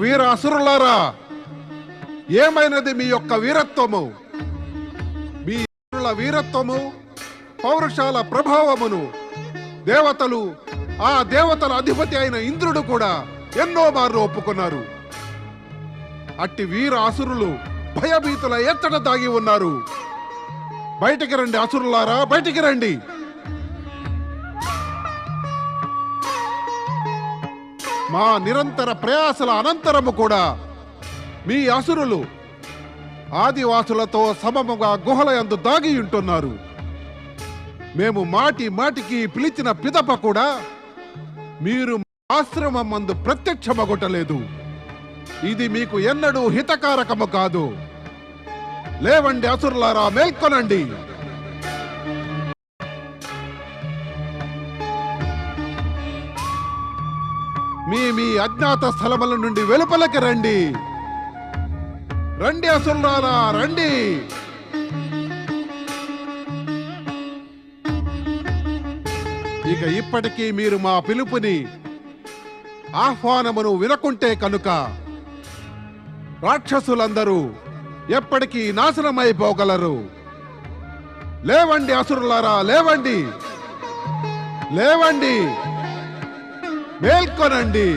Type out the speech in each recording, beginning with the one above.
వీర అసురులారా, ఏమైనది మీ యొక్క వీరత్వము? మీ వీరత్వము, పౌరుషాల ప్రభావమును దేవతలు, ఆ దేవతల అధిపతి అయిన ఇంద్రుడు కూడా ఎన్నో మార్లు ఒప్పుకున్నారు. అట్టి వీర అసురులు భయభీతుల ఎత్తట దాగి ఉన్నారు. బయటికి రండి అసురులారా, బయటికి రండి. మా నిరంతర ప్రయాసల అనంతరము కూడా మీ అసురులు ఆదివాసులతో సమముగా గుహల యందు దాగి ఉంటున్నారు. మేము మాటి మాటికి పిలిచిన పిదప కూడా మీరు ఆశ్రమం మందు ప్రత్యక్షమగొట్టలేదు. ఇది మీకు ఎన్నడూ హితకారకము కాదు. లేవండి అసురులారా, మేల్కొనండి. మీ అజ్ఞాత స్థలముల నుండి వెలుపలకి రండి. రండి అసురులారా, రండి. ఇక ఇప్పటికీ మీరు మా పిలుపుని, ఆహ్వానమును వినకుంటే కనుక రాక్షసులందరూ ఎప్పటికీ నాశనమైపోగలరు. లేవండి అసురులారా, లేవండి, లేవండి, మేల్కొనండి.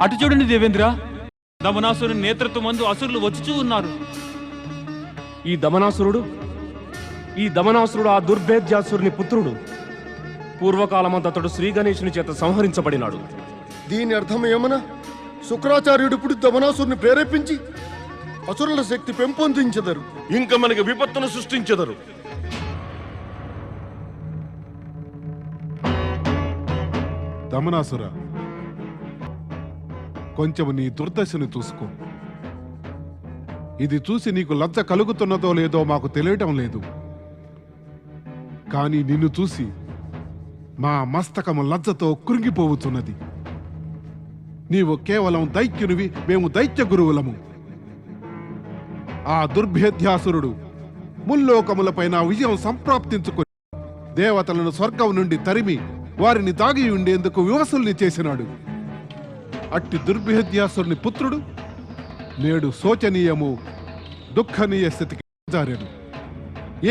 అటు చూడండి దేవేంద్ర, దమనాసురుని నేతృత్వం మందు అసురులు వచ్చుచూ ఉన్నారు. ఈ దమనాసురుడు ఆ దుర్భేద్యాసురుని పుత్రుడు. పూర్వకాలమంతడు శ్రీ గణేశుని చేత సంహరించబడినాడు. దీని అర్థం ఏమన్నా? శుక్రాచార్యుడు ఇప్పుడు దమనాసురుని ప్రేరేపించి అసురుల శక్తి పెంపొందించెదరు. ఇంకా మనకి విపత్తును సృష్టించెదరు. దమనాసుర, కొంచెం నీ దుర్దశను చూసుకో. ఇది చూసి నీకు లజ్జ కలుగుతున్నదో లేదో మాకు తెలియటం లేదు. కానీ నిన్ను చూసి మా మస్తకము లజ్జతో కృంగిపోవుతున్నది. నీవు కేవలం దైత్యునివి, మేము దైత్య గురువులము. ఆ దుర్భేద్యాసురుడు ముల్లోకములపైన విజయం సంప్రాప్తించుకుని దేవతలను స్వర్గం నుండి తరిమి వారిని దాగి ఉండేందుకు వివసుల్ని చేసినాడు. అట్టి దుర్భేద్యాసురుని పుత్రుడు నేడు శోచనీయము, దుఃఖనీయ స్థితికి జారెను.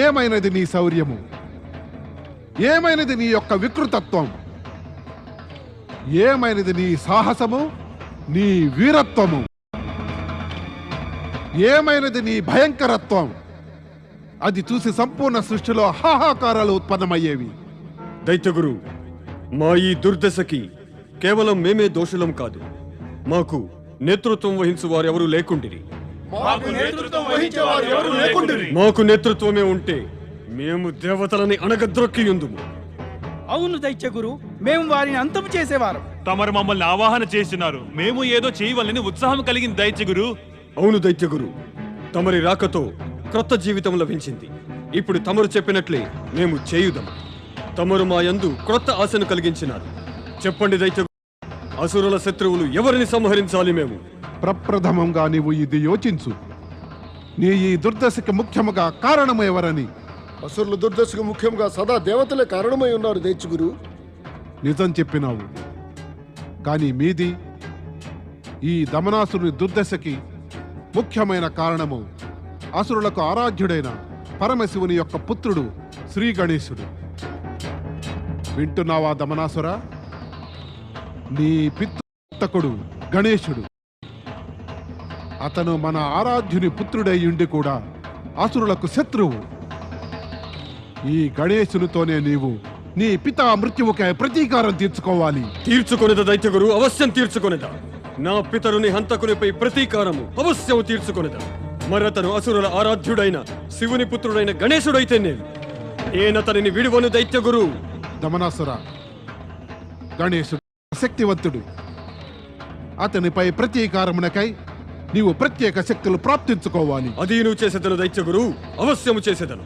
ఏమైనది నీ శౌర్యము? ఏమైనది నీ యొక్క వికృతత్వం? ఏమైనది నీ సాహసము, నీ వీరత్వము? ఏమైనది నీ భయంకరత్వం? అది చూసి సంపూర్ణ సృష్టిలో హాహాకారాలు ఉత్పన్నమయ్యేవి. దైత్యగురు, మా ఈ దుర్దశకి కేవలం మేమే దోషులం కాదు, మాకు నేతృత్వం వహించు వారెవరూ లేకుండిరి. మాకు నేతృత్వమే ఉంటే మేము దేవతలని అణగద్రొక్కియుందుము. అవును దైత్యగురు, మేము వారిని అంతం చేసేవారు. తమరు మమ్మల్ని ఆవాహన చేస్తున్నారు, మేము ఏదో చేయవలని ఉత్సాహం కలిగింది దైత్యగురు. అవును దైత్యగురు, తమరి రాకతో క్రొత్త జీవితం లభించింది. ఇప్పుడు తమరు చెప్పినట్లే మేము చేయుదాం. తమరు మా యందు క్రొత్త ఆశను కలిగించినారు. చెప్పండి దైత్యగురు, అసురుల శత్రువులు ఎవరిని సంహరించాలి? మేము ప్రప్రథమంగా నీవు ఇది యోచించు. నీ ఈ దుర్దశకి ముఖ్యముగా కారణము ఎవరని? అసురుల దుర్దశకు ముఖ్యంగా సదా దేవతలే కారణమై ఉన్నారు దైత్యగురు. నిజం చెప్పినావు. కానీ మీది ఈ దమనాసురుని దుర్దశకి ముఖ్యమైన కారణము అసురులకు ఆరాధ్యుడైన పరమశివుని యొక్క పుత్రుడు శ్రీ గణేశుడు. వింటున్నావా దమనాసుర? నీ పితృకుడు గణేశుడు. అతను మన ఆరాధ్యుని పుత్రుడై ఉండి కూడా అసురులకు శత్రువు. ఈ గణేశునితోనే నీవు నీ పితా మృత్యువుకై ప్రతీకారం తీర్చుకోవాలి. తీర్చుకొనిద దైత్యగురు, అవశ్యం తీర్చుకొనిదా. నా పితరుని హంతకునిపై ప్రతీకారము అవశ్యం తీర్చుకొనిదా. మరతను అసురుల ఆరాధ్యుడైన శివుని పుత్రుడైన గణేశుడైతే నేనతనిని విడువను దైత్యగురు. దమనాసుర, గణేశుడు శక్తివంతుడు. అతనిపై ప్రతీకారమునకై నీవు ప్రత్యేక శక్తులు ప్రాప్తించుకోవాలి. అది నువ్వు చేసేదను దైత్య గురు, అవశ్యము చేసేదను.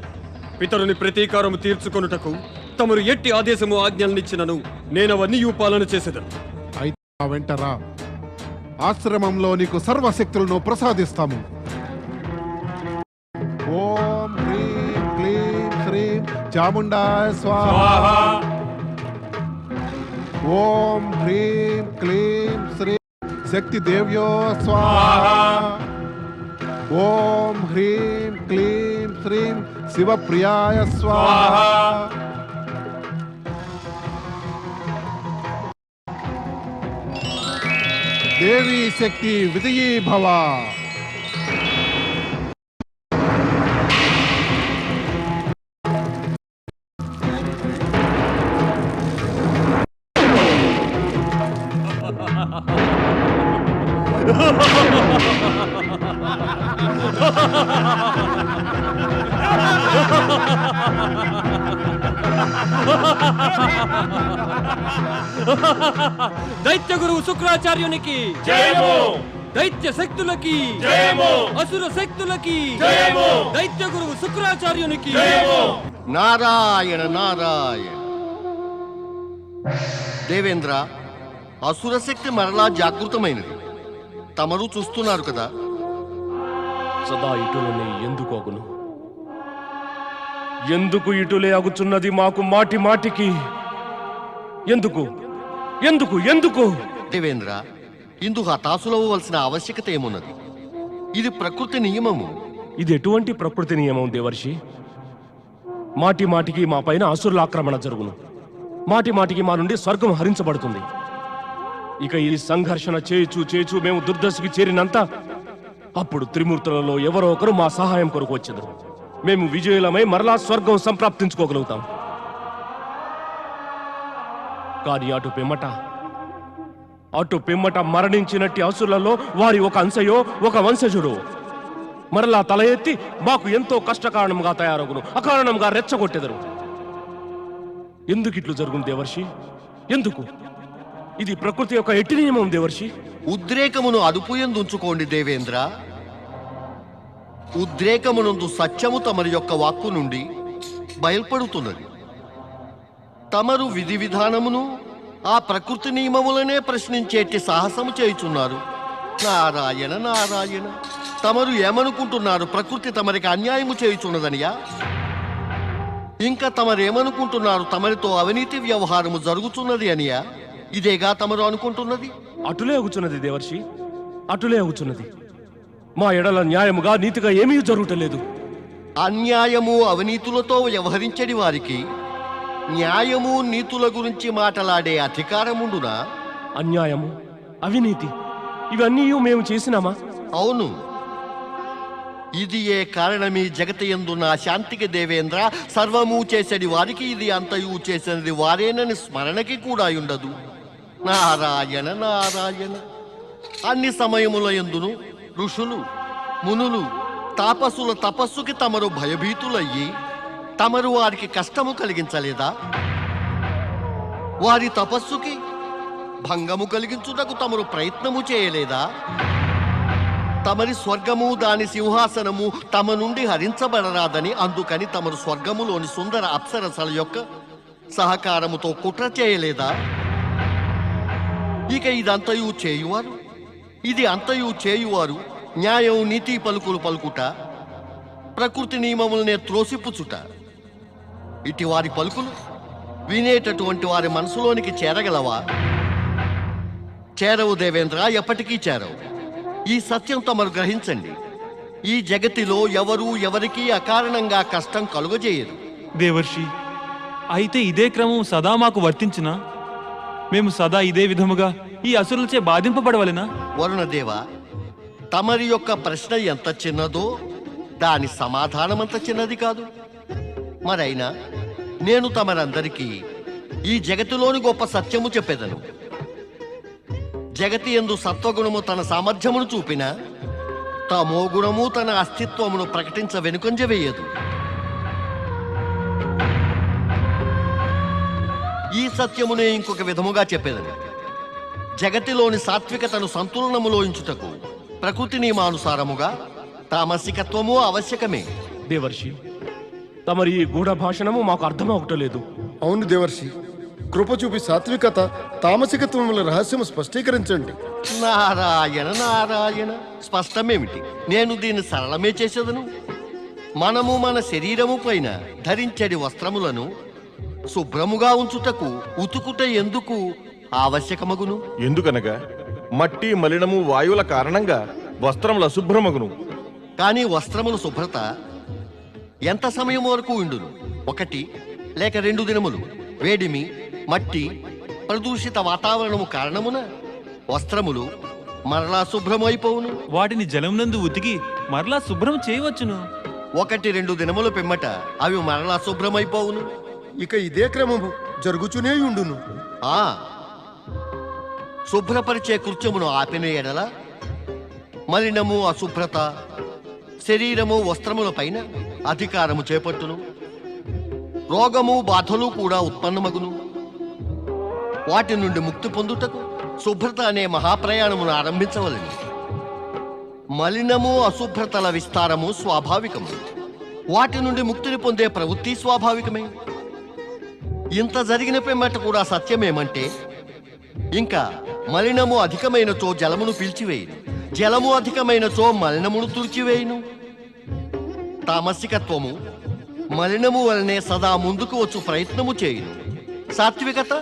పితరుని ప్రతీకారము తీర్చుకొనుటకు తమరు ఎట్టి ఆదేశము ఆజ్ఞలనిచ్చినను నేనవన్నీ పాలన చేసేదను. అయితే నా వెంటరా, ఆశ్రమంలో నీకు సర్వశక్తులను ప్రసాదిస్తాము. ఓం హ్రీం క్లీం శ్రీం చాముండాయ స్వాహ. ఓం హ్రీం క్లీం శ్రీం శక్తి దేవ్యో స్వాహ. ఓం హ్రీం క్లీం శ్రీం శివప్రియాయ స్వాహ. దేవీ శక్తి విజయీ భవ. దైత్య గురువు శుక్రాచార్యునికి జయము! దైత్య శక్తులకి జయము! అసుర శక్తులకి జయము! దైత్య గురువు శుక్రాచార్యునికి నారాయణ నారాయణ. దేవేంద్ర, అసురశక్తి మరలా జాగృతమైనది. తమరు చూస్తున్నారు కదా. సదా ఇటులనే ఎందుకు అగును? ఎందుకు ఇటులే అగుచున్నది మాకు మాటి మాటికి? ఎందుకు ఎందుకు ఎందుకు? దేవేంద్ర, ఇందుకు హతాశులవ్వవలసిన ఆవశ్యకత ఏమున్నది? ఇది ప్రకృతి నియమము. ఇది ఎటువంటి ప్రకృతి నియమం దేవర్షి? మాటి మాటికి మా పైన అసురుల ఆక్రమణ జరుగును. మాటి మాటికి మా నుండి స్వర్గం హరించబడుతుంది. ఇక ఈ సంఘర్షణ చేచు మేము దుర్దశకి చేరినంత అప్పుడు త్రిమూర్తులలో ఎవరో ఒకరు మా సహాయం కొరకు వచ్చేది. మేము విజయులమై మరలా స్వర్గం సంప్రాప్తించుకోగలుగుతాం. కానీ అటు పిమ్మట మరణించినట్టి అసురులలో వారి ఒక అంశయో ఒక వంశజుడు మరలా తల ఎత్తి మాకు ఎంతో కష్టకారణంగా తయారగును, అకారణంగా రెచ్చగొట్టెదరు. ఎందుకు ఇట్లు జరుగును దేవర్షి? ఎందుకు? ఇది ప్రకృతి యొక్క ఎట్టి నియమం దేవర్షి. ఉద్రేకమును అదుపుయందుంచుకోండి దేవేంద్ర. ఉద్రేకమునందు సత్యము తమరి యొక్క వాక్కు నుండి బయల్పడుతున్నది. తమరు విధి విధానమును ఆ ప్రకృతి నియమములనే ప్రశ్నించేటి సాహసము చేయుచున్నారు. నారాయణ నారాయణ. తమరు ఏమనుకుంటున్నారు? ప్రకృతి తమరికి అన్యాయము చేయుచున్నదనియా? ఇంకా తమరేమనుకుంటున్నారు? తమరితో అవినీతి వ్యవహారము జరుగుతున్నది అనియా? ఇదేగా తమరు అనుకుంటున్నది? అటులే అగుచున్నది దేవర్షి, అటులే అగుచున్నది. మా ఎడల న్యాయముగా నీతిగా ఏమీ జరుగుటలేదు. అన్యాయము అవినీతులతో వ్యవహరించడి వారికి న్యాయము నీతుల గురించి మాట్లాడే అధికారముండునా? అన్యాయము, అవినీతి ఇవన్నీ మేము చేసినామా? అవును. ఇది ఏ కారణమీ జగతి యందున్న శాంతికి దేవేంద్ర. సర్వము చేసేది వారికి, ఇది అంతయు చేసినది వారేనని స్మరణకి కూడా ఉండదు. నారాయణ నారాయణ. అన్ని సమయముల యందును ఋషులు మునులు తాపసుల తపస్సుకి తమరు భయభీతులయ్యి తమరు వారికి కష్టము కలిగించలేదా? వారి తపస్సుకి భంగము కలిగించుటకు తమరు ప్రయత్నము చేయలేదా? తమరి స్వర్గము దాని సింహాసనము తమ నుండి హరించబడరాదని అందుకని తమరు స్వర్గములోని సుందర అప్సరసల యొక్క సహకారముతో కుట్ర చేయలేదా? ఇక ఇదంతయు చేయువారు, ఇది అంతయు చేయువారు న్యాయం నీతి పలుకులు పలుకుట, ప్రకృతి నియమములనే త్రోసిపుచుట. ఇటు వారి పలుకులు వినేటటువంటి వారి మనసులోనికి చేరగలవా? చేరవు దేవేంద్ర, ఎప్పటికీ చేరవు. ఈ సత్యం తమరు గ్రహించండి. ఈ జగతిలో ఎవరూ ఎవరికీ అకారణంగా కష్టం కలుగజేయరు. దేవర్షి, అయితే ఇదే క్రమం సదా మాకు వర్తించునా? మేము సదా ఇదే విధముగా ఈ అసురులచే బాధింపబడవలెనా? వరుణదేవ, తమరి యొక్క ప్రశ్న ఎంత చిన్నదో దాని సమాధానం అంత చిన్నది కాదు. మరైనా నేను తమరందరికీ ఈ జగతిలోని గొప్ప సత్యము చెప్పేదను. జగతి యందు సత్వగుణము తన సామర్థ్యమును చూపిన తమో గుణము తన అస్తిత్వమును ప్రకటించ వెనుకంజ వేయదు. ఈ సత్యమునే ఇంకొక విధముగా చెప్పేదని జగతిలోని సాత్వికతను సంతులనములో ఉంచుటకు ప్రకృతి నియమానుసారముగా తామసికత్వము ఆవశ్యకమే. దేవర్షి, తమరి ఈ గూఢ భాషణము మాకు అర్థం అవటలేదు. అవును దేవర్షి, కృప చూపి సాత్వికత తామసికత్వముల రహస్యము స్పష్టీకరించండి. నారాయణ నారాయణ, స్పష్టమేమిటి? నేను దీన్ని సరళమే చేసేదను. మనము మన శరీరము పైన ధరించడి వస్త్రములను శుభ్రముగా ఉంచుటకు ఉతుకుట ఎందుకు ఆవశ్యకమగును? ఎందుకనగా మట్టి మలినము వాయువుల కారణంగా వస్త్రముల అశుభ్రమగును. కానీ వస్త్రముల శుభ్రత ఎంత సమయం వరకు ఉండును? 1 లేక 2 దినములు. వేడిమి, మట్టి, ప్రదూషిత వాతావరణము కారణమున వస్త్రములు మరలా శుభ్రమైపోవును. వాటిని జలమునందు ఉతికి మరలా శుభ్రం చేయవచ్చును. 1-2 దినముల పిమ్మట అవి మరలా శుభ్రమైపోవును. ఇక ఇదే క్రమము జరుగుచునే ఉండును. ఆ శుభ్రపరిచే కృత్యమును ఆపిన ఎడల మలినము, అశుభ్రత శరీరము, వస్త్రముల పైన అధికారము చేపట్టును. రోగము, బాధలు కూడా ఉత్పన్నమగును. వాటి నుండి ముక్తి పొందుటకు శుభ్రత అనే మహాప్రయాణమును ఆరంభించవలెను. మలినము, అశుభ్రతల విస్తారము స్వాభావికము. వాటి నుండి ముక్తిని పొందే ప్రవృత్తి స్వాభావికమే. ఇంత జరిగిన పిమ్మట కూడా సత్యమేమంటే, ఇంకా మలినము అధికమైనచో జలమును పీల్చివేయును, జలము అధికమైనచో మలినమును తుడిచివేయును. తామసికత్వము మలినము వలనే సదా ముందుకు వచ్చు ప్రయత్నము చేయును. సాత్వికత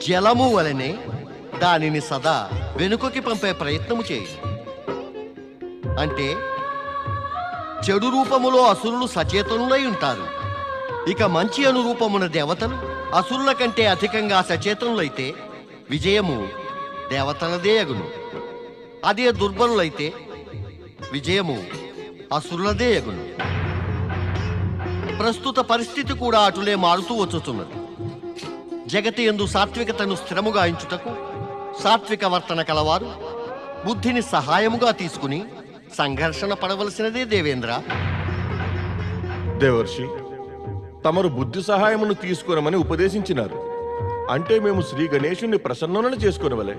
జలము వలనే దానిని సదా వెనుకకి పంపే ప్రయత్నము చేయును. అంటే చెడు రూపములో అసురులు సచేతనులై ఉంటారు. ఇక మంచి అనురూపమున దేవతలు అసురుల కంటే అధికంగా సచేతనులైతే విజయము దేవతలదే అగును. అదే దుర్బలులైతే విజయము అసురులదే అగును. ప్రస్తుత పరిస్థితి కూడా అటులే మారుతూ వచ్చుతున్నది. జగతి యందు సాత్వికతను స్థిరముగా ఎంచుటకు సాత్విక వర్తన కలవారు బుద్ధిని సహాయముగా తీసుకుని సంఘర్షణ పడవలసినదే దేవేంద్ర. దేవర్షి, తమరు బుద్ధి సహాయమును తీసుకురమని ఉపదేశించినారు. అంటే మేము శ్రీ గణేశుణ్ణి ప్రసన్నులను చేసుకునవలే.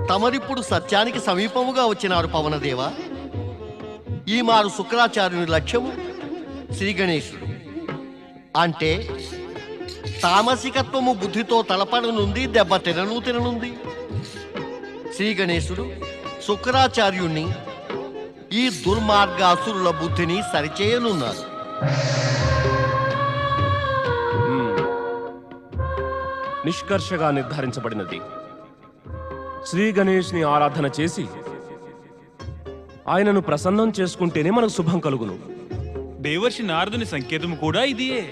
తమరిప్పుడు సత్యానికి సమీపముగా వచ్చినారు పవనదేవ. ఈ మారు శుక్రాచార్యుని లక్ష్యము శ్రీ గణేశుడు. అంటే తామసికత్వము బుద్ధితో తలపడనుంది, దెబ్బ తిననుంది. శ్రీ గణేశుడు శుక్రాచార్యుణ్ణి ఈ దుర్మార్గ అసురుల బుద్ధిని సరిచేయనున్నారు. నిష్కర్షగా నిర్ధారించబడినది. శ్రీ గణేష్ని ఆరాధన చేసి ఆయనను ప్రసన్నం చేసుకుంటేనే మనకు శుభం కలుగును. దేవర్షి నారదుని సంకేతము కూడా ఇదియే.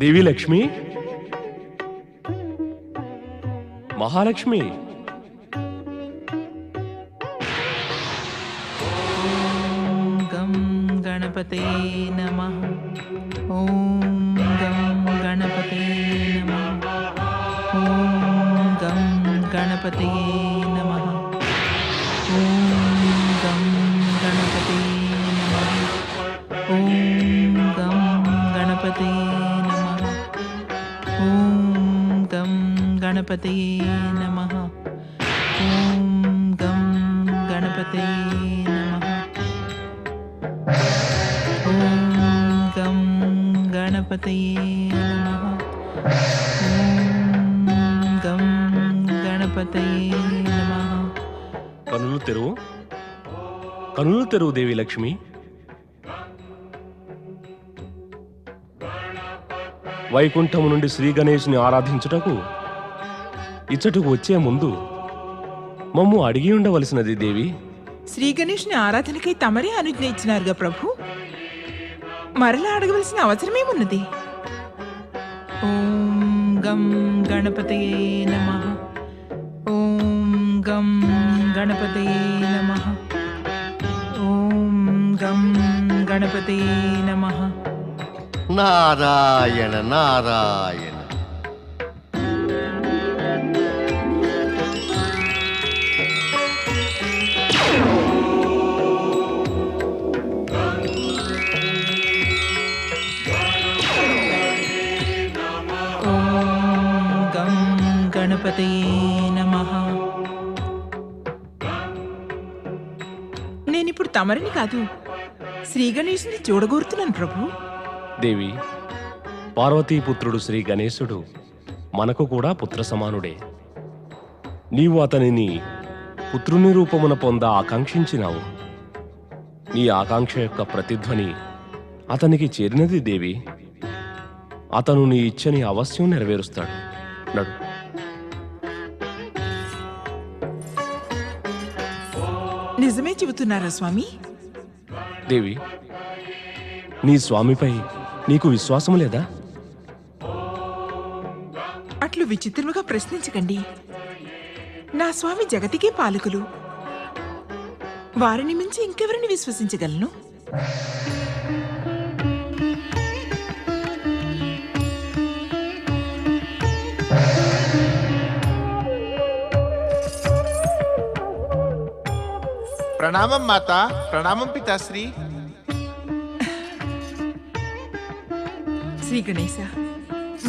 దేవి లక్ష్మి, మహాలక్ష్మి, గం గణపతే నమః. ఓం గం గణపతే నమః. ఓం గం గణపతే నమః. ఓం గం గణపతే నమః. ఓం గం గణపతే నమః. ఓం గం గణపతే నమః. ఓం గం గణపతే నమః. ఓం గం గణపతయే నమః. ఓం గం గణపతయే నమః. కనులు తెరువు, కనులు తెరువు దేవి లక్ష్మి. వైకుంఠము నుండి శ్రీ గణేష్ని ఆరాధించుటకు ఇచ్చటకు వచ్చే ముందు మమ్ము అడిగి ఉండవలసినది దేవి. శ్రీ గణేష్ని ఆరాధనకై తమరే అనుజ్ఞ ఇచ్చినారుగా ప్రభు. మరలా అడగవలసిన అవసరమేమున్నది? ఓం గం గణపతయే నమః. ఓం గం గణపతయే నమః. ఓం గం గణపతయే నమః. నారాయణ నారాయణ. గణపతయే నమః. నేనిప్పుడు తమరిని కాదు శ్రీ గణేశుని చూడగోరుతున్నాను ప్రభు. దేవి, పార్వతీపుత్రుడు శ్రీ గణేశుడు మనకు కూడా పుత్ర సమానుడే. నీవు అతనిని పుత్రుని రూపమున పొంద ఆకాంక్షించినావు. నీ ఆకాంక్ష యొక్క ప్రతిధ్వని అతనికి చేరినది దేవి. అతను నీ ఇచ్చని అవశ్యం నెరవేరుస్తాడు. నడు. నిజమే చెబుతున్నారా స్వామి? దేవి, నీ స్వామిపై నీకు విశ్వాసం లేదా? అట్లు విచిత్రముగా ప్రశ్నించకండి. నా స్వామి జగతికే పాలకులు. వారిని మించి ఇంకెవరిని విశ్వసించగలను? ప్రణామం మాత, ప్రణామం పితాశ్రీ. శ్రీ గణేశ,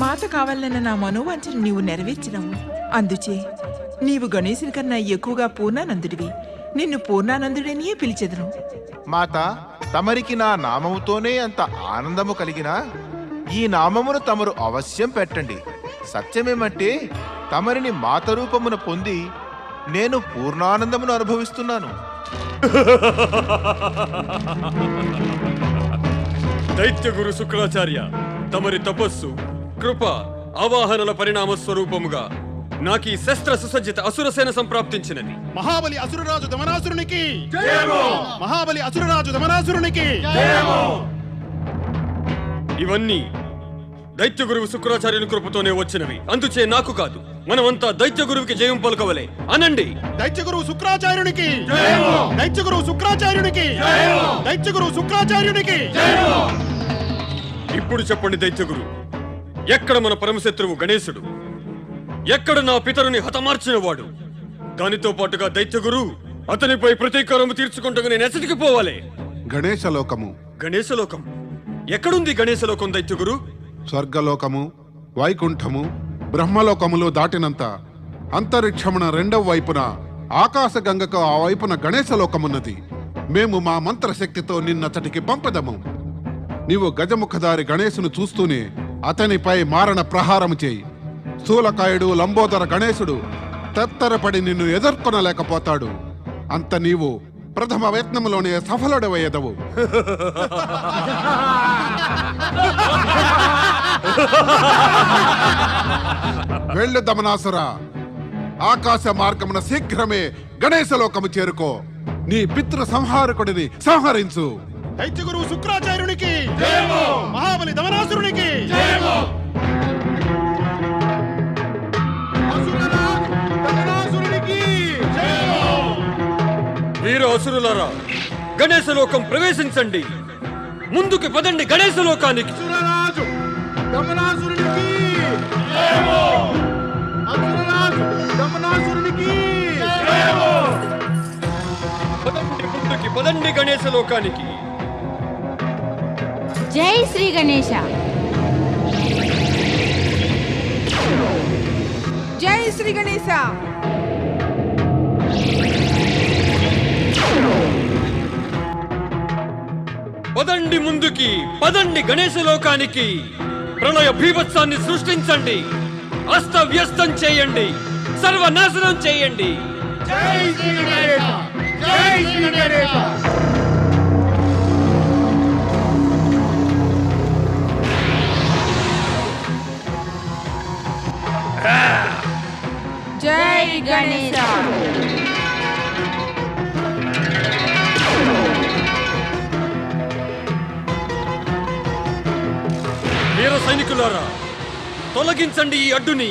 మాత కావాలన్న నా మనోవాంఛను నీవు నెరవేర్చినావు. అందుచే నీవు గణేశుని కన్నా ఎక్కువగా పూర్ణానందుడివి. నిన్ను పూర్ణానందుడనియే పిలిచెదను. మాత, తమరికి నా నామముతోనే అంత ఆనందము కలిగినా ఈ నామమును తమరు అవశ్యం పెట్టండి. సత్యమేమంటే తమరిని మాత రూపమున పొంది నేను పూర్ణానందమును అనుభవిస్తున్నాను. దైత్య గురు శుక్రాచార్య, తమరి తపస్సు, కృప, ఆవాహనల పరిణామ స్వరూపముగా నాకు ఈ శస్త్ర సుసజ్జిత అసురసేన సంప్రాప్తించినది. మహాబలి అసురరాజు దమనాసురునికి మహాబలి అసురరాజు దమనాసురునికి ఇవన్నీ దైత్య గురువు శుక్రాచార్యుని కృపతోనే వచ్చినవి. అందుచే నాకు కాదు, మనమంతా దైత్య గురువుకి జయం పలుకవలే. అనండి. దైత్య గురువు శుక్రాచార్యునికి దైత్య గురువు శుక్రాచార్యునికి దైత్య గురువు శుక్రాచార్యునికి. ఇప్పుడు చెప్పండి దైత్య గురు, ఎక్కడ మన పరమశత్రువు గణేశుడు? ఎక్కడ నా పితరుని హతమార్చిన వాడు? దానితో పాటుగా దైత్య గురు అతనిపై ప్రతీకారము తీర్చుకుంటూ నేను ఎచ్చటికి పోవాలి. గణేశలోకము. గణేశలోకం ఎక్కడుంది? గణేశలోకం దైత్య గురు? స్వర్గలోకము, వైకుంఠము, బ్రహ్మలోకములు దాటినంత అంతరిక్షమున రెండవ వైపున ఆకాశగంగకు ఆ వైపున గణేశలోకమున్నది. మేము మా మంత్రశక్తితో నిన్నతటికి పంపదము. నీవు గజముఖధారి గణేశును చూస్తూనే అతనిపై మారణ ప్రహారము చేయి. స్థూలకాయుడు లంబోదర గణేశుడు తత్తరపడి నిన్ను ఎదుర్కొనలేకపోతాడు. అంత నీవు ప్రథమ యత్నములోనే సఫలుడవయ్యదవు. వెళ్ళు దమనాసుర, ఆకాశ మార్గమున శీఘ్రమే గణేశలోకము చేరుకో. నీ పితృ సంహారకుడిని సంహరించు. దైత్య గురువు శుక్రాచార్యునికి మహాబలి దమనాసురునికి. వీర అసురులారా, గణేశలోకం ప్రవేశించండి. ముందుకు పదండి గణేశలోకానికి. పదండి ముందుకి, పదండి గణేశలోకానికి. జై శ్రీ గణేశ. జై శ్రీ గణేశ. పదండి ముందుకి, పదండి గణేశలోకానికి. ప్రళయ భీభత్సాన్ని సృష్టించండి, అస్తవ్యస్తం చేయండి, సర్వనాశనం చేయండి. జై శ్రీ గణేశ. జై శ్రీ గణేశ. జై గణేశ. వీర సైనికులారా, తొలగించండి ఈ అడ్డుని.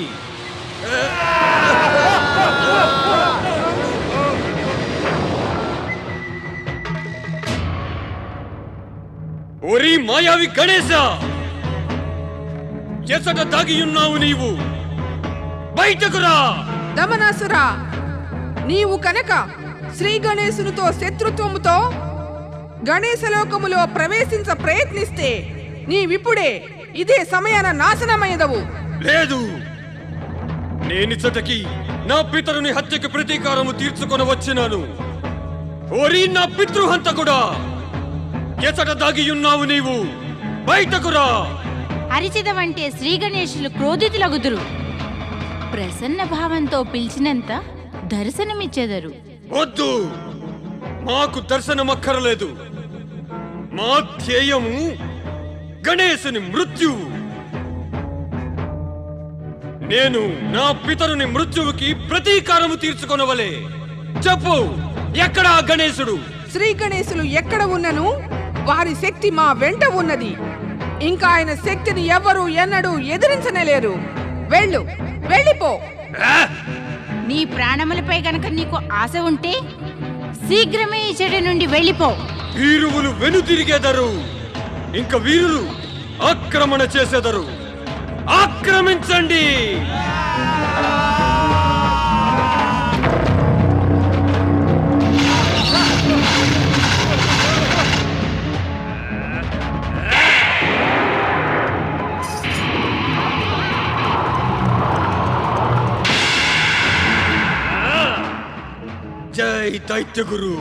ఓరి మాయావి గణేశ, ఎసట దాగియున్నావు నీవు? బయటకురా! దమనాసురా, నీవు కనుక శ్రీ గణేశునితో శత్రుత్వముతో గణేశలోకములో ప్రవేశించ ప్రయత్నిస్తే నీవిప్పుడే ఇదే సమయాన నాశనమయ్యదవు. లేదు, నేనిచ్చటకి నా పితరుని హత్యకి ప్రతీకారము తీర్చుకొని వచ్చినాను. ఓరి నా పితృహంతకుడా, ఎచట దాగియున్నావు నీవు? బయటకురా! అరిచిదవంటే శ్రీ గణేశులు క్రోధితులగుదురు. ప్రసన్న భావంతో పిలిచినంత దర్శనమిచ్చెదరు. వద్దు, మాకు దర్శనమక్కరలేదు. మా ధ్యేయము గణేశుని మృత్యువు. నేను నా పితరుని మృత్యువుకి ప్రతీకారము తీర్చుకొనవలే. చెప్పు, ఎక్కడా గణేశుడు? శ్రీ గణేశులు ఎక్కడ ఉన్నను వారి శక్తి మా వెంట ఉన్నది. ఇంకా ఆయన శక్తిని ఎవరు ఎన్నడూ ఎదిరించనేలేరు. వెళ్ళిపో. నీ ప్రాణములపై గనక నీకు ఆశ ఉంటే శీఘ్రమే ఈ చెడు నుండి వెళ్ళిపో. వీరువులు వెనుతిరిగేదరు, ఇంకా వీరులు ఆక్రమణ చేసేదరు. ఆక్రమించండి! జై దైత్యగురు.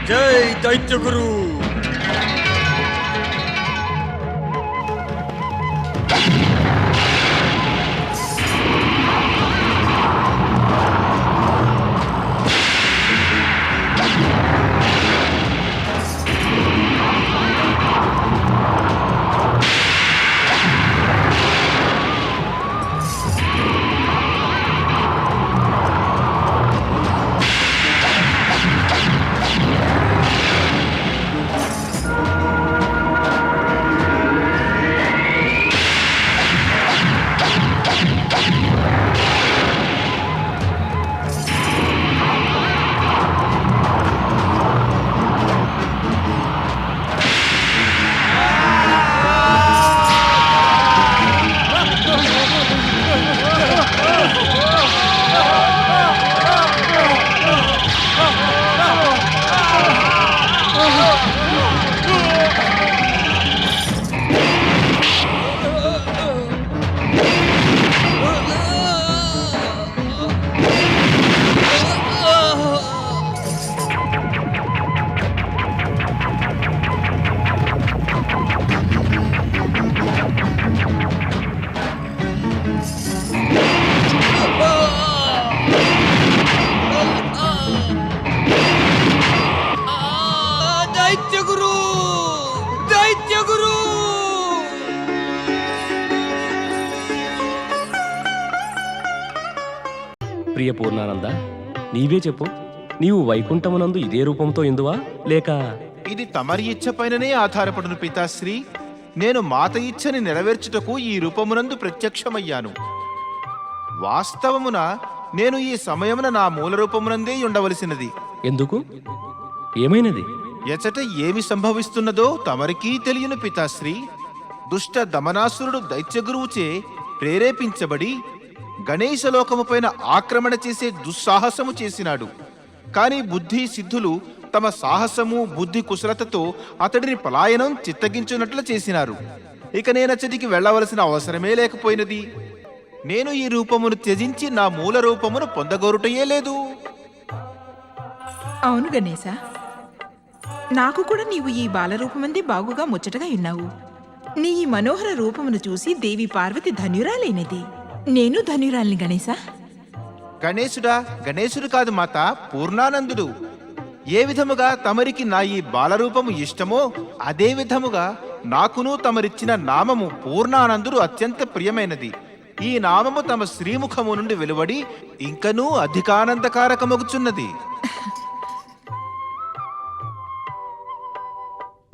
జై దైత్యగురు. ప్రియ పూర్ణానంద, నీవే చెప్పు, నీవు వైకుంఠమునందు ఇదే రూపంతో ఎందువా, లేక ఇది తమరి ఇచ్చపైననే ఆధారపడును పితాశ్రీ. నేను మాత ఇచ్చని నెరవేర్చుటకు ఈ రూపమునందు ప్రత్యక్షమయ్యాను. వాస్తవమున నేను ఈ సమయమున నా మూల రూపమునందే ఉండవలసినది. ఎందుకు? ఏమైనది? ఎచట ఏమి సంభవిస్తున్నదో తమరికీ తెలియను పితాశ్రీ. దుష్ట దమనాసురుడు దైత్యగురువుచే ప్రేరేపించబడి గణేశలోకముపైన ఆక్రమణ చేసే దుస్సాహసము చేసినాడు. కాని బుద్ధి సిద్ధులు తమ సాహసము బుద్ధి కుశలతతో అతడిని పలాయనం చిత్తగించున్నట్లు చేసినారు. ఇక నేనచ్చటికి వెళ్ళవలసిన అవసరమే లేకపోయినది. నేను ఈ రూపమును త్యజించి నా మూల రూపమును పొందగోరుటయే లేదు. అవును గణేశ, నాకు కూడా నీవు ఈ బాలరూపమందే బాగుగా ముచ్చటగా ఉన్నావు. నీ ఈ మనోహర రూపమును చూసి దేవి పార్వతి ధన్యురాలైనది. నేను ధన్యురాలిని గణేశ. గణేశుడా? గణేశుడు కాదు మాత, పూర్ణానందుడు. ఏ విధముగా తమరికి నా ఈ బాలరూపము ఇష్టమో అదే విధముగా నాకును తమరిచ్చిన నామము పూర్ణానందుడు అత్యంత ప్రియమైనది. ఈ నామము తమ శ్రీముఖము నుండి వెలువడి ఇంకనూ అధికానందకారకమగుచున్నది.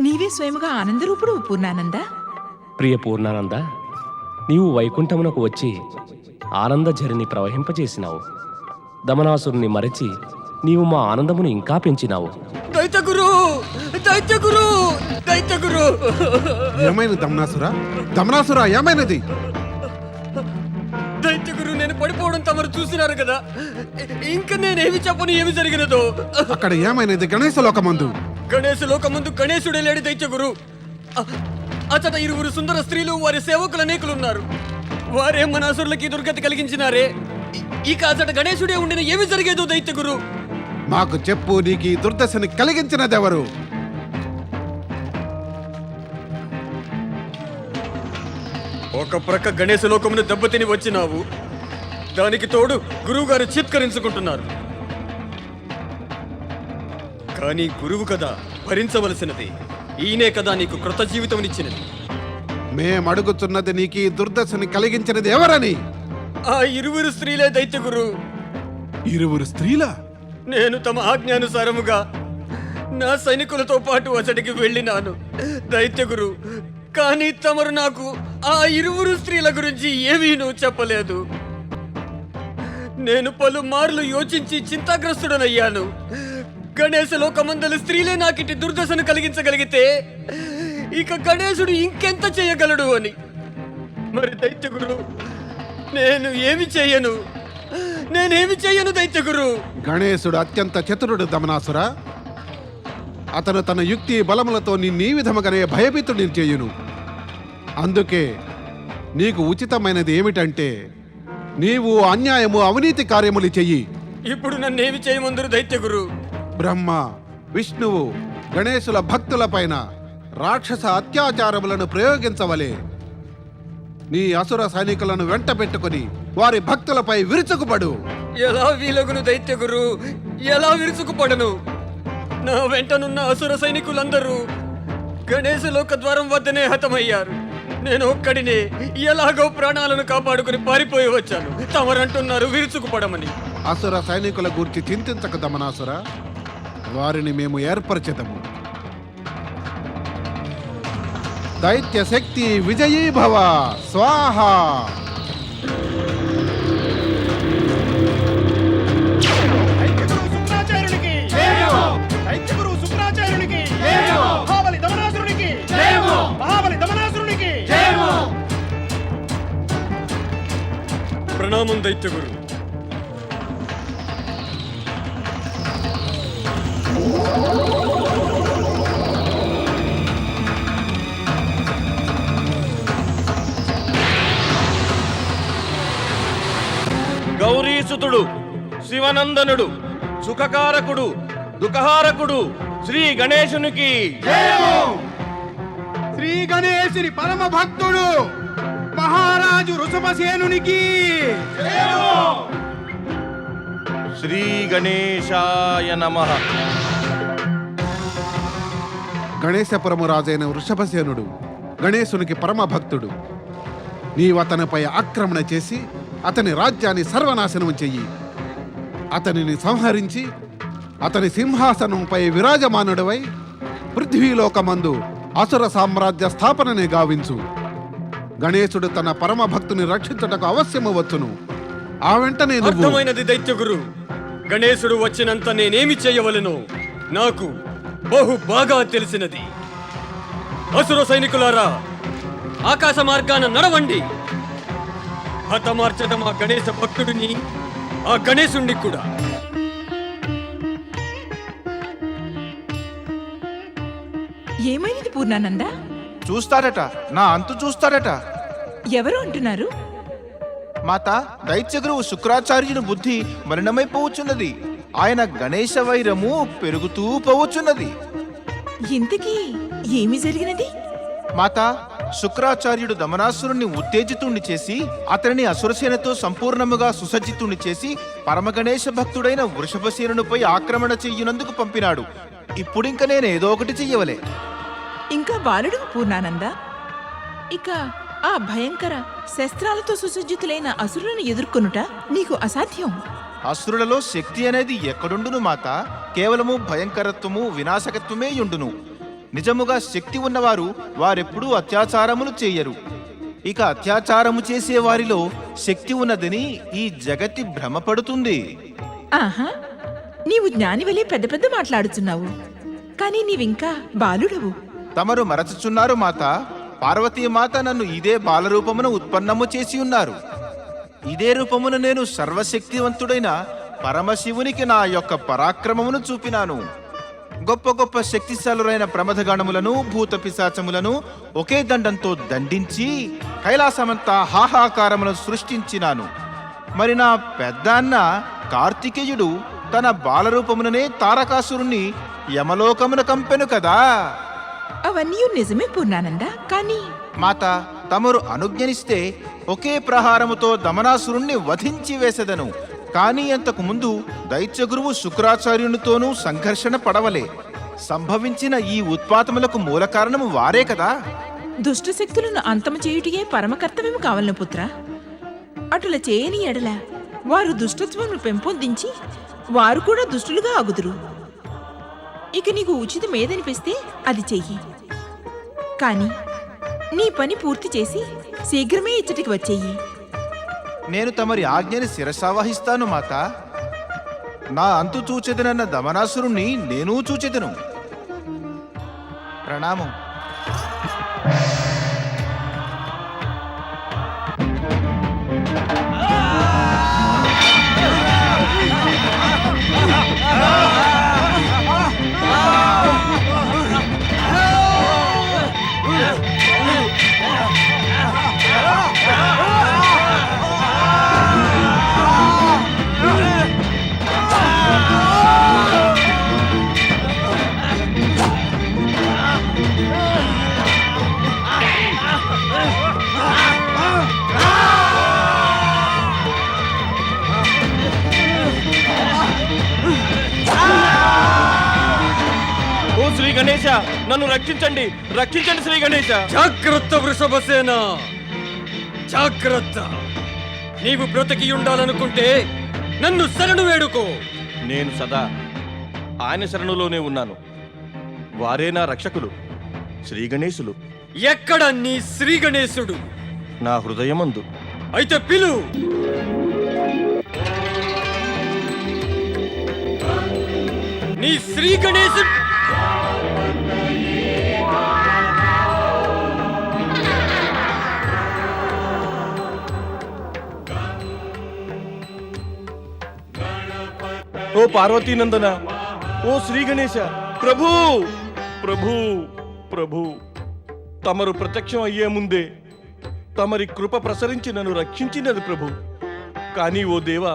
నీవే స్వయముగా ఆనందరూపుడు పూర్ణానంద. ప్రియ పూర్ణానంద, నీవు వైకుంఠమునకు వచ్చి ఆనంద ఝరిని ప్రవహింపజేసినావు. దమనాసురుని మరచి నీవు మా ఆనందమును ఇంకా పెంచినావు. దైత్యగురు దైత్యగురు దైత్యగురు ఏమైనది దమనాసురా? దమనాసురా ఏమైనది? దైత్యగురు నేను పడిపోవడం తమరు చూసినారు కదా, ఇంకా నేనేమి చెప్పను ఏమి జరిగినదో. అక్కడ ఏమైనది? గణేశ లోకమందు గణేశ లోకమందు గణేశుడే లేడు దైత్యగురు. అతట ఇరువురు సుందర స్త్రీలు వారి సేవకులు అనేకులున్నారు. వారే మన అసురులకి దుర్గతి కలిగించినారే. ఇక అతట గణేశుడే ఉండిన ఏమి జరిగేదో దైత్యగురు. మాకు చెప్పు, నీకు ఈ దుర్దశని కలిగించినదెవరు? ఒక ప్రక్క గణేశ లోకమును దెబ్బతిని వచ్చినావు, దానికి తోడు గురువు గారు చిత్కరించుకుంటున్నారు. కానీ గురువు కదా భరించవలసినది, ఈయనే కదా నీకు క్రొత్త జీవితం. మేమడుగుతున్నది నీకు ఈ దుర్దశని కలిగించినది ఎవరని? ఆ ఇరువురు స్త్రీలే దైత్యగురు. ఇరువురు స్త్రీలా? నేను తమ ఆజ్ఞానుసారముగా నా సైనికులతో పాటు అతడికి వెళ్ళినాను దైత్యగురు. కానీ తమరు నాకు ఆ ఇరువురు స్త్రీల గురించి ఏమీనూ చెప్పలేదు. నేను పలుమార్లు యోచించి చింతాగ్రస్తుడనయ్యాను. గణేశ లోకమందలి స్త్రీలే నాకిటి దుర్దశను కలిగించగలిగితే ఇక గణేశుడు ఇంకెంత చేయగలడు అని. మరి దైత్యగురు, నేనేమి చేయను దైత్యగురు. గణేశుడు అత్యంత చతురుడు దమనాసురా. అతను తన యుక్తి బలములతో నిన్నీ విధముగానే భయభీతుడిని చేయును. అందుకే నీకు ఉచితమైనది ఏమిటంటే నీవు అన్యాయము అవినీతి కార్యములు చెయ్యి. ఇప్పుడు నన్నేమి చేయమందురు దైత్యగురు? బ్రహ్మ, విష్ణువు, గణేశుల భక్తుల పైన రాక్షస అత్యాచారములను ప్రయోగించవలే. నీ అసుర సైనికులను వెంట పెట్టుకుని వారి భక్తులపై విరుచుకుపడు. ఎలా వీలగును దైత్యగురు? ఎలా విరుచుకుపడను? నా వెంటనున్న అసుర సైనికులందరూ గణేశ లోక ద్వారం వద్దనే హతమయ్యారు. నేను ఒక్కడినే ఎలాగో ప్రాణాలను కాపాడుకుని పారిపోయి వచ్చాను. తమరంటున్నారు విరుచుకుపడమని. అసుర సైనికుల గూర్చి చింతించక దమనాసుర, వారిని మేము ఏర్పరచెదము. దైత్య శక్తి విజయీ భవ స్వాహ. ప్రణామం దైత్యగురు. గౌరీసుతుడు, శివనందనుడు, సుఖకారకుడు, దుఃఖహారకుడు శ్రీ గణేశునికి. శ్రీ గణేశుని పరమ భక్తుడు మహారాజు వృషభసేనునికి. శ్రీ గణేశాయ నమః. గణేశపురము రాజైన వృషభసేనుడు గణేశునికి పరమ భక్తుడు. నీవతనిపై ఆక్రమణ చేసి అతని రాజ్యాన్ని సర్వనాశనం చెయ్యి. అతనిని సంహరించి అతని సింహాసనంపై విరాజమానుడవై పృథ్వీలోకమందు అసుర సామ్రాజ్య స్థాపననే గావించు. గణేశుడు తన పరమ భక్తుని రక్షించుటకు అవశ్యము వచ్చును. ఆ వెంటనే అర్థమైనది దైత్యగురు. గణేశుడు వచ్చినంత నేనేమి చేయవలెనో నాకు బహు బాగా తెలిసినది. అసుర సైనికులారా, ఆకాశ మార్గాన నడవండి. హతమార్చడం ఆ గణేశ భక్తుడిని, ఆ గణేశుణ్ణి కూడా. ఏమైనది పూర్ణానంద? చూస్తారట, నా అంతు చూస్తారట. ఎవరు అంటున్నారు? మాత, దైత్యగురువు శుక్రాచార్యుని బుద్ధి మలినమైపోవచ్చున్నది. ఆయన గణేశ వైరము పెరుగుతూ పోవచ్చున్నది. ఇంతకీ ఏమి జరిగినది? మాత, శుక్రాచార్యుడు దమనాసురుణ్ణి ఉత్తేజితుణ్ణి చేసి అతనిని అసురసేనతో సంపూర్ణముగా సుసజ్జితుణ్ణి చేసి పరమగణేశ భక్తుడైన వృషభసేనునిపై ఆక్రమణ చెయ్యునందుకు పంపినాడు. ఇప్పుడింక నేనేదో ఒకటి చెయ్యవలే. ఇంకా బాలుడు పూర్ణానంద. ఇక ఆ భయంకర శస్త్రాలతో సుసజ్జితులైన అసురులను ఎదుర్కొనుట నీకు అసాధ్యం. అసురులలో శక్తి అనేది ఎక్కడుండును మాత? కేవలము భయంకరత్వము, వినాశకత్వమే యుండును. నిజముగా శక్తి ఉన్నవారు వారెప్పుడూ అత్యాచారములు చేయరు. ఇక అత్యాచారము చేసే వారిలో శక్తి ఉన్నదని ఈ జగతి భ్రమపడుతుంది. ఆహా, నీవు జ్ఞానివలే పెద్ద పెద్ద మాట్లాడుతున్నావు. కానీ నీవింకా బాలుడవు. తమరు మరచుచున్నారు మాత. పార్వతీమాత నన్ను ఇదే బాలరూపమును ఉత్పన్నము చేసి ఉన్నారు. ఇదే రూపమును నేను సర్వశక్తివంతుడైన పరమశివునికి నా యొక్క పరాక్రమమును చూపినాను. గొప్ప గొప్ప శక్తిశాలురైన ప్రమథగణములను భూత పిశాచములను ఒకే దండంతో దండించి కైలాసమంతా హాహాకారములను సృష్టించినాను. మరి నా పెద్ద అన్న కార్తికేయుడు తన బాలరూపముననే తారకాసురుణ్ణి యమలోకమున కంపెను కదా. అవన్నీ నిజమే పూర్ణానంద. కానీ మాత, తమరు అనుజ్ఞనిస్తే ఒకే ప్రహారముతో దమనాసురుణ్ణి వధించి వేసెదను. కానీ అంతకు ముందు దైత్యగురువు శుక్రాచార్యునితోనూ సంఘర్షణ పడవలే. సంభవించిన ఈ ఉత్పాతములకు మూల కారణము వారే కదా. దుష్టశక్తులను అంతము చేయుటియే పరమకర్తవ్యము కావలను పుత్ర. అటుల చేయని ఎడల వారు దుష్టత్వమును పెంపొందించి వారు కూడా దుష్టులుగా అగుదురు. ఇక నీకు ఉచితం ఏదనిపిస్తే అది చెయ్యి. కానీ నీ పని పూర్తి చేసి శీఘ్రమే ఇచ్చటికి వచ్చేయి. నేను తమరి ఆజ్ఞని శిరసావహిస్తాను మాత. నా అంతు చూచెదనన్న దమనాసురుణ్ణి నేనూ చూచెదను. ప్రణామం. ఓ శ్రీ గణేశ, నన్ను రక్షించండి, రక్షించండి శ్రీ గణేశ. జాగ్రత్త వృషభసేన, జాగ్రత్త. నీవు బ్రతికి ఉండాలనుకుంటే నన్ను శరణు వేడుకో. నేను సదా ఆయన శరణులోనే ఉన్నాను. వారే నా రక్షకులు, శ్రీ గణేశులు. ఎక్కడ నీ శ్రీ గణేశుడు? నా హృదయమందు. అయితే పిలు. నీ శ్రీ గణేశుడు. ఓ పార్వతీనందన, ఓ శ్రీ గణేశ, ప్రభూ ప్రభూ ప్రభూ, తమరు ప్రత్యక్షం అయ్యే ముందే తమరి కృప ప్రసరించి నన్ను రక్షించినది ప్రభు. కానీ ఓ దేవా,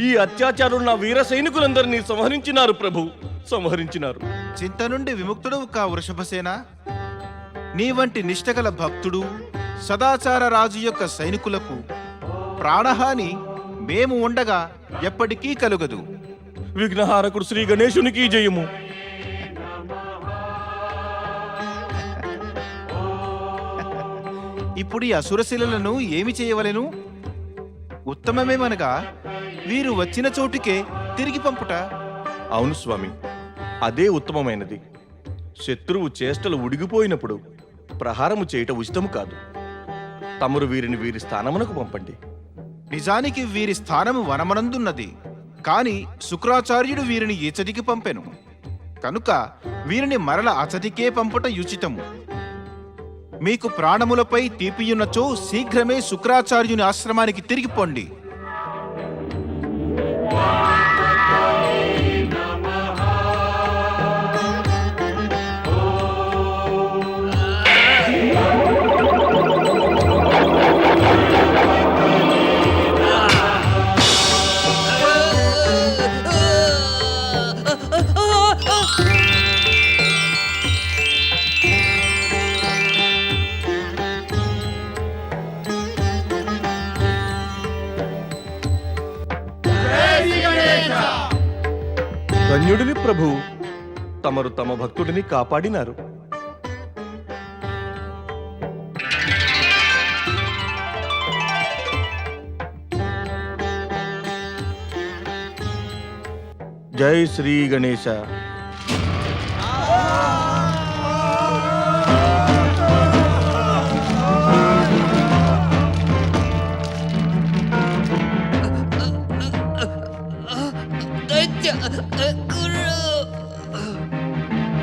ఈ అత్యాచారులు నా వీర సైనికులందరినీ సంహరించినారు ప్రభు, సంహరించినారు. చింత నుండి విముక్తుడవు కా వృషభసేన. నీ వంటి నిష్టగల భక్తుడు సదాచార రాజు యొక్క సైనికులకు ప్రాణహాని మేము ఉండగా ఎప్పటికీ కలుగదు. విఘ్నహారకుడు శ్రీ గణేశునికి జయము. ఇప్పుడు ఈ అసురశిలలను ఏమి చేయవలెను? ఉత్తమమేమనగా వీరు వచ్చిన చోటుకే తిరిగి పంపుట. అవును స్వామి, అదే ఉత్తమమైనది. శత్రువు చేష్టలు ఉడిగిపోయినప్పుడు ప్రహారము చేయట ఉచితము కాదు. తమరు వీరిని వీరి స్థానమునకు పంపండి. నిజానికి వీరి స్థానము వనమనందున్నది. కాని శుక్రాచార్యుడు వీరిని ఇచటికి పంపెను. కనుక వీరిని మరల అచటికే పంపుట యుచితము. మీకు ప్రాణములపై తీపియున్నచో శీఘ్రమే శుక్రాచార్యుని ఆశ్రమానికి తిరిగి పొండి. ధన్యుడిని ప్రభు, తమరు తమ భక్తుడిని కాపాడినారు. జై శ్రీ గణేశ.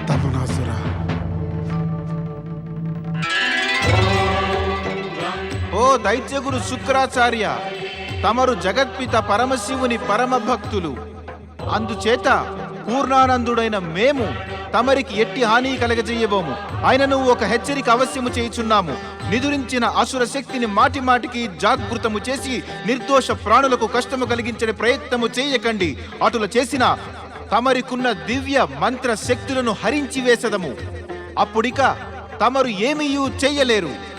తమరు దైత్యగురు శుక్రాచార్య తమరు జగత్పిత పరమశివుని పరమ భక్తులు. అందుచేత పూర్ణానందుడైన మేము తమరికి ఎట్టి హాని కలగజేయబోము. ఆయనను ఒక హెచ్చరిక అవశ్యము చేయుచున్నాము. నిదురించిన అసుర శక్తిని మాటి మాటికి జాగృతము చేసి నిర్దోష ప్రాణులకు కష్టము కలిగించే ప్రయత్నము చేయకండి. అటుల చేసిన తమరికున్న దివ్య మంత్ర శక్తులను హరించి వేసదము. అప్పుడిక తమరు ఏమీయూ చెయ్యలేరు.